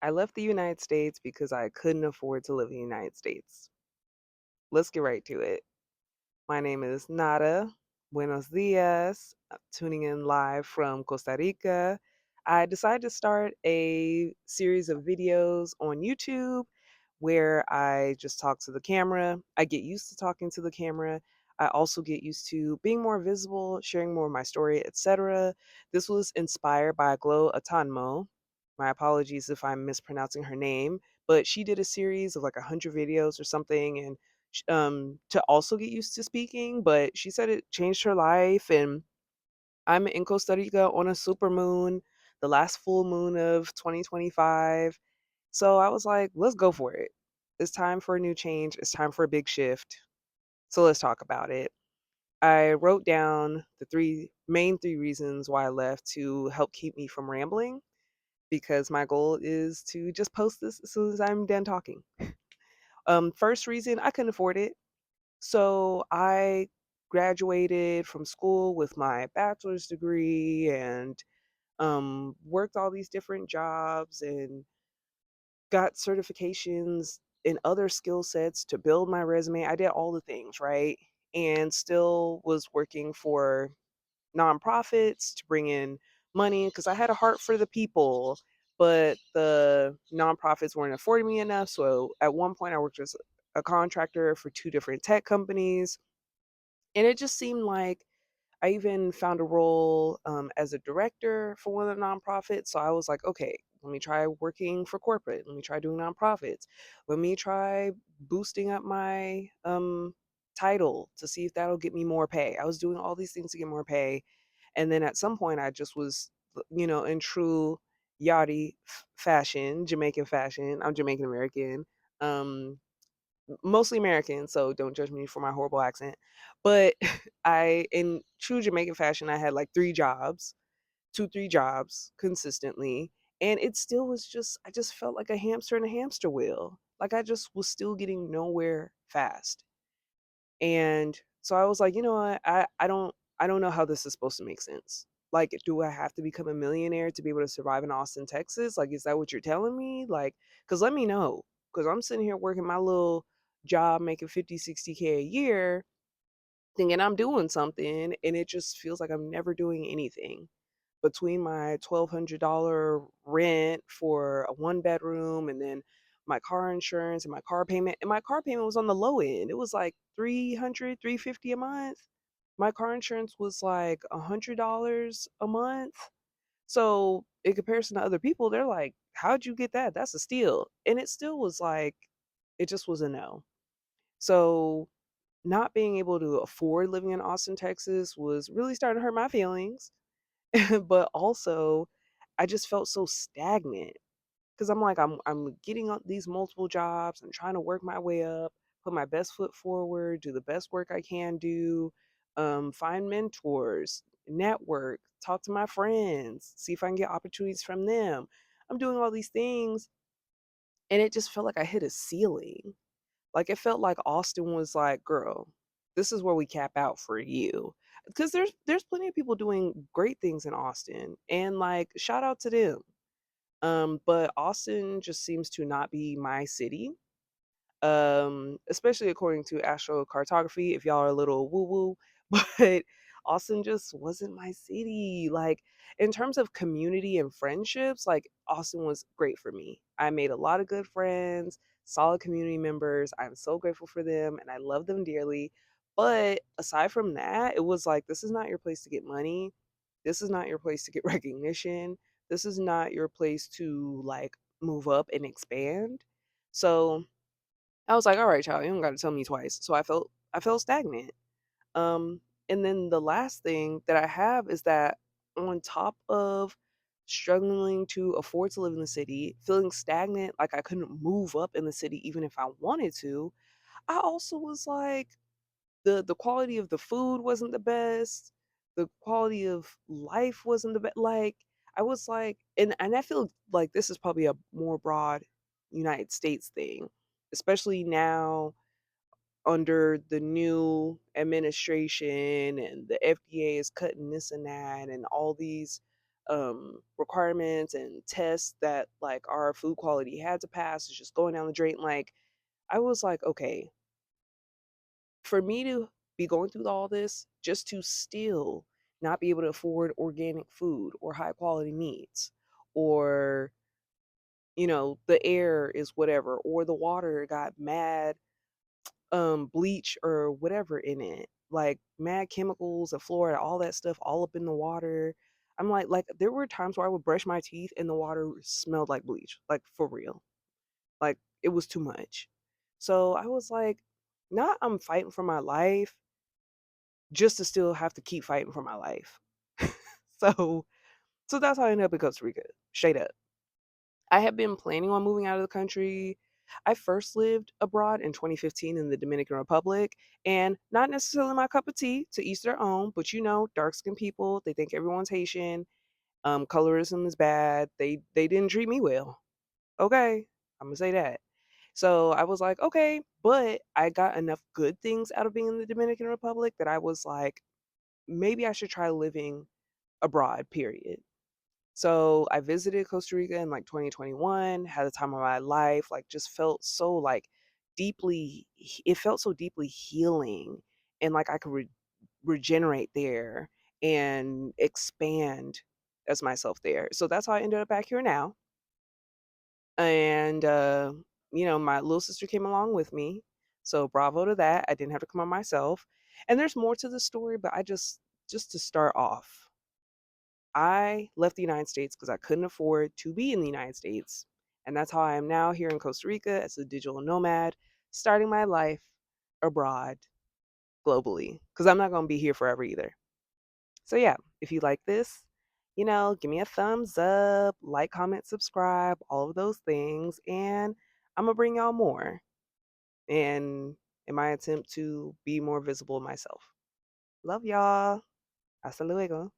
I left the United States because I couldn't afford to live in the United States. Let's get right to it. My name is Nada. Buenos dias. Tuning in live from Costa Rica. I decided to start a series of videos on YouTube where I just talk to the camera. I get used to talking to the camera. I also get used to being more visible, sharing more of my story, etc. This was inspired by Glow Atanmo. My apologies if I'm mispronouncing her name, but she did a series of like 100 videos or something, and to also get used to speaking, but she said it changed her life. And I'm in Costa Rica on a super moon, the last full moon of 2025. So I was like, let's go for it. It's time for a new change. It's time for a big shift. So let's talk about it. I wrote down the three reasons why I left to help keep me from rambling, because my goal is to just post this as soon as I'm done talking. First reason, I couldn't afford it. So I graduated from school with my bachelor's degree and worked all these different jobs and got certifications in other skill sets to build my resume. I did all the things, right? And still was working for nonprofits to bring in money because I had a heart for the people, but the nonprofits weren't affording me enough. So at one point, I worked as a contractor for two different tech companies, and it just seemed like I even found a role as a director for one of the nonprofits. So I was like, okay, let me try working for corporate. Let me try doing nonprofits. Let me try boosting up my title to see if that'll get me more pay. I was doing all these things to get more pay. And then at some point, I just was, in true yachty fashion, Jamaican fashion. I'm Jamaican American. Mostly American, so don't judge me for my horrible accent. But in true Jamaican fashion, I had like 3 jobs, 2, 3 jobs consistently. And it still was just, I just felt like a hamster in a hamster wheel. Like I just was still getting nowhere fast. And so I was like, you know what? I don't know how this is supposed to make sense. Like, do I have to become a millionaire to be able to survive in Austin, Texas? Like, is that what you're telling me? Like, cuz let me know, cuz I'm sitting here working my little job making 50, 60K a year thinking I'm doing something, and it just feels like I'm never doing anything between my $1,200 rent for a 1 bedroom, and then my car insurance and my car payment. And my car payment was on the low end. It was like 300, 350 a month. My car insurance was like $100 a month. So in comparison to other people, they're like, how'd you get that? That's a steal. And it still was like, it just was a no. So not being able to afford living in Austin, Texas was really starting to hurt my feelings. But also, I just felt so stagnant because I'm like, I'm getting on these multiple jobs. I'm trying to work my way up, put my best foot forward, do the best work I can do, find mentors, network, talk to my friends, see if I can get opportunities from them. I'm doing all these things, and it just felt like I hit a ceiling. Like, it felt like Austin was like, "Girl, this is where we cap out for you." Because there's plenty of people doing great things in Austin, and, like, shout out to them. But Austin just seems to not be my city, especially according to astrocartography, if y'all are a little woo-woo. But Austin just wasn't my city. Like, in terms of community and friendships, like, Austin was great for me. I made a lot of good friends, solid community members. I'm so grateful for them and I love them dearly. But aside from that, it was like, this is not your place to get money. This is not your place to get recognition. This is not your place to like move up and expand. So I was like, "All right, child, you don't gotta tell me twice." So I felt stagnant. Um, and then the last thing that I have is that on top of struggling to afford to live in the city, feeling stagnant, like I couldn't move up in the city even if I wanted to, I also was like, the quality of the food wasn't the best. The quality of life wasn't the best. Like, I was like, and I feel like this is probably a more broad United States thing, especially now under the new administration, and the FDA is cutting this and that and all these requirements and tests that like our food quality had to pass is just going down the drain. Like I was like, okay, for me to be going through all this just to still not be able to afford organic food or high quality meats, or the air is whatever, or the water got mad bleach or whatever in it, like mad chemicals and fluoride, all that stuff all up in the water. I'm like there were times where I would brush my teeth and the water smelled like bleach, like for real. Like it was too much. So I was like, not I'm fighting for my life just to still have to keep fighting for my life. so so that's how I ended up in Costa Rica. Straight up. I had been planning on moving out of the country. I first lived abroad in 2015 in the Dominican Republic, and not necessarily my cup of tea, to each their own, but dark skinned people, they think everyone's Haitian. Colorism is bad. They didn't treat me well. Okay. I'm gonna say that. So I was like, okay, but I got enough good things out of being in the Dominican Republic that I was like, maybe I should try living abroad, period. So I visited Costa Rica in like 2021, had the time of my life, like just felt so like it felt so deeply healing, and like I could regenerate there and expand as myself there. So that's how I ended up back here now. And my little sister came along with me. So bravo to that. I didn't have to come on myself. And there's more to the story, but I just to start off, I left the United States because I couldn't afford to be in the United States. And that's how I am now here in Costa Rica as a digital nomad, starting my life abroad globally because I'm not going to be here forever either. So, yeah, if you like this, give me a thumbs up, like, comment, subscribe, all of those things. And I'm going to bring y'all more and in my attempt to be more visible myself. Love y'all. Hasta luego.